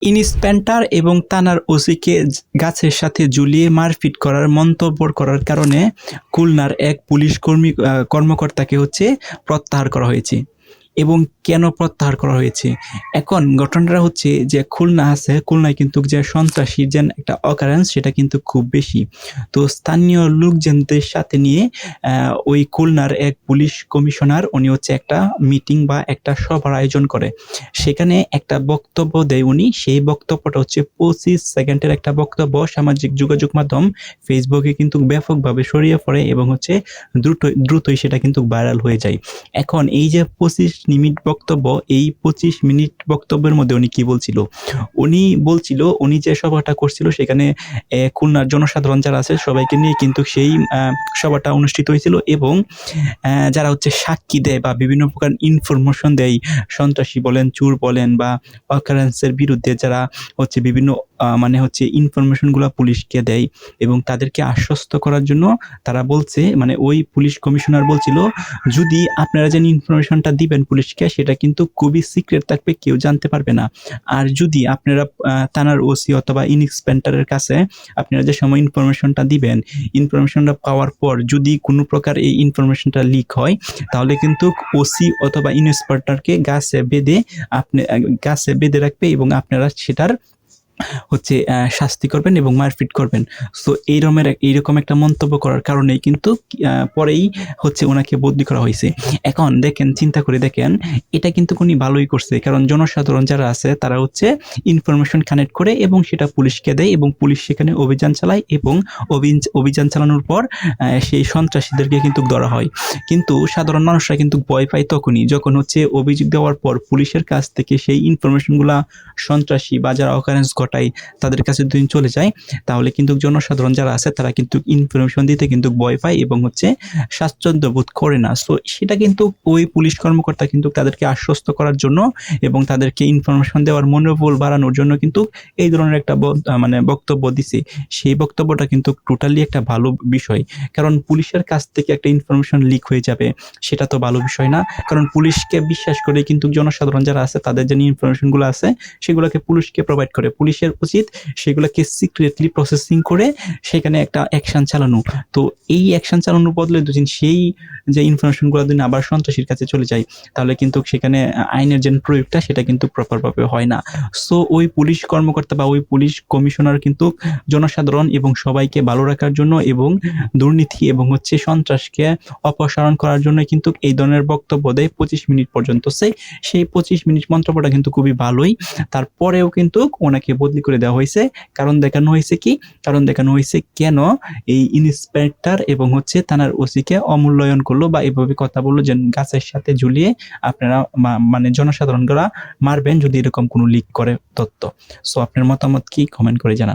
Inspector এবং থানার ওসিকে গাছের সাথে ঝুলিয়ে মারপিট করার মন্তব্য করার কারণে খুলনার এক পুলিশ কর্মকর্তাকে প্রত্যাহার করা হয়েছে। এবং কেন প্রত্যাহার করা হয়েছে? এখন ঘটনাটা হচ্ছে যে খুলনায় কিন্তু যে সন্ত্রাসীর যে একটা occurrence সেটা কিন্তু খুব বেশি। তো স্থানীয় লোকজনদের সাথে নিয়ে ওই খুলনার এক পুলিশ কমিশনার উনি একটা মিটিং বা একটা সভার আয়োজন করে। সেখানে একটা বক্তব্য দেয় উনি। সেই বক্তব্যটা 25 সেকেন্ডের একটা বক্তব্য। সামাজিক যোগাযোগ মাধ্যম ফেসবুকে কিন্তু ব্যাপকভাবে ছড়িয়ে পড়ে এবং দ্রুতই সেটা কিন্তু ভাইরাল হয়ে যায়। এখন এই যে 25 মিনিট বক্তব্য, এই 25 মিনিট বক্তব্যের মধ্যে উনি কি বলছিল? উনি যে সভাটা করছিল সেখানে খুলনার জনসাধারণ যারা আছে সবাইকে নিয়ে কিন্তু সেই সভাটা অনুষ্ঠিত হয়েছিল এবং যারা সাক্ষী দেয় বা বিভিন্ন প্রকার ইনফরমেশন দেয়, সন্ত্রাসী বলেন, চোর বলেন বা occurrence এর বিরুদ্ধে যারা বিভিন্ন ইনফরমেশনগুলা পুলিশকে দেয় এবং তাদেরকে আশ্বস্ত করার জন্য তারা বলছে, ওই পুলিশ কমিশনার বলছিল, যদি আপনারা যে ইনফরমেশনটা দিবেন পুলিশকে সেটা কিন্তু খুবই সিক্রেট থাকবে, কেউ জানতে পারবে না। আর যদি আপনারা থানার ওসি অথবা ইন্সপেক্টরের কাছে আপনারা যে সময় ইনফরমেশনটা দিবেন, ইনফরমেশনটা পাওয়ার পর যদি কোনো প্রকার এই ইনফরমেশনটা লিক হয় তাহলে কিন্তু ওসি অথবা ইন্সপেক্টরকে গাছে বেঁধে রাখবে এবং আপনারা সেটার শাস্তি করবেন এবং মারপিট করবেন। সো এইরকম একটা মন্তব্য করার কারণেই কিন্তু পরেই ওনাকে বদলি করা হয়েছে। এখন চিন্তা করে দেখেন, এটা কিন্তু উনি ভালোই করছে, কারণ জনসাধারণ যারা আছে তারা ইনফরমেশন কানেক্ট করে এবং সেটা পুলিশকে দেয় এবং পুলিশ সেখানে অভিযান চালায় এবং অভিযান চালানোর পর সেই সন্ত্রাসীদেরকে কিন্তু ধরা হয়। কিন্তু সাধারণ মানুষরা কিন্তু ভয় পায় তখনই যখন অভিযোগ দেওয়ার পর পুলিশের কাছ থেকে সেই ইনফরমেশনগুলা সন্ত্রাসী বা যারা occurrence ঘটায় তাদের কাছে যদি চলে যায়, তাহলে কিন্তু জনসাধারণ যারা আছে তারা কিন্তু ইনফরমেশন দিতে কিন্তু ভয় পায় এবং স্বাচ্ছন্দ্য বোধ করে না। সো সেটা কিন্তু ওই পুলিশ কর্মকর্তা কিন্তু তাদেরকে আশ্বস্ত করার জন্য এবং তাদেরকে ইনফরমেশন দেওয়ার মনোবল বাড়ানোর জন্য কিন্তু এই ধরনের একটা বক্তব্য দিছে। সেই বক্তব্যটা কিন্তু টোটালি একটা ভালো বিষয়, কারণ পুলিশের কাছ থেকে একটা ইনফরমেশন লিক হয়ে যাবে সেটা তো ভালো বিষয় না। কারণ পুলিশকে বিশ্বাস করে কিন্তু জনসাধারণ যারা আছে তাদের যে ইনফরমেশনগুলো আছে সেগুলোকে পুলিশকে প্রোভাইড করে। পুলিশের উচিত সেগুলোকে সিক্রেটলি প্রসেসিং করে সেখানে একটা অ্যাকশন চালানো। তো এই অ্যাকশন চালানোর বদলে সেই যে ইনফরমেশনগুলো যদি আবার সন্ত্রাসীর কাছে চলে যায় তাহলে কিন্তু সেখানে আইনের যে প্রয়োগটা সেটা কিন্তু প্রপারভাবে হয় না। সো ওই পুলিশ কর্মকর্তা বা ওই পুলিশ কমিশনার কিন্তু জনসাধারণ এবং সবাইকে ভালো রাখার জন্য এবং দুর্নীতি এবং সন্ত্রাসকে অপসারণ করার জন্য কিন্তু এই ধরনের বক্তব্য দেয় 25 মিনিট পর্যন্ত। সেই 25 মিনিট মন্তব্যটা কিন্তু খুবই ভালোই। তারপরেও কিন্তু ওনাকে বদলি করে দেওয়া হয়েছে। কারণ দেখানো হয়েছে কেন এই ইন্সপেক্টর এবং থানার ওসিকে অমূল্যায়ন করলো বা এভাবে কথা বললো যে গাছের সাথে ঝুলিয়ে আপনারা জনসাধারণরা মারবেন যদি এরকম কোনো লিক করে তথ্য। সো আপনার মতামত কি? কমেন্ট করে জানান।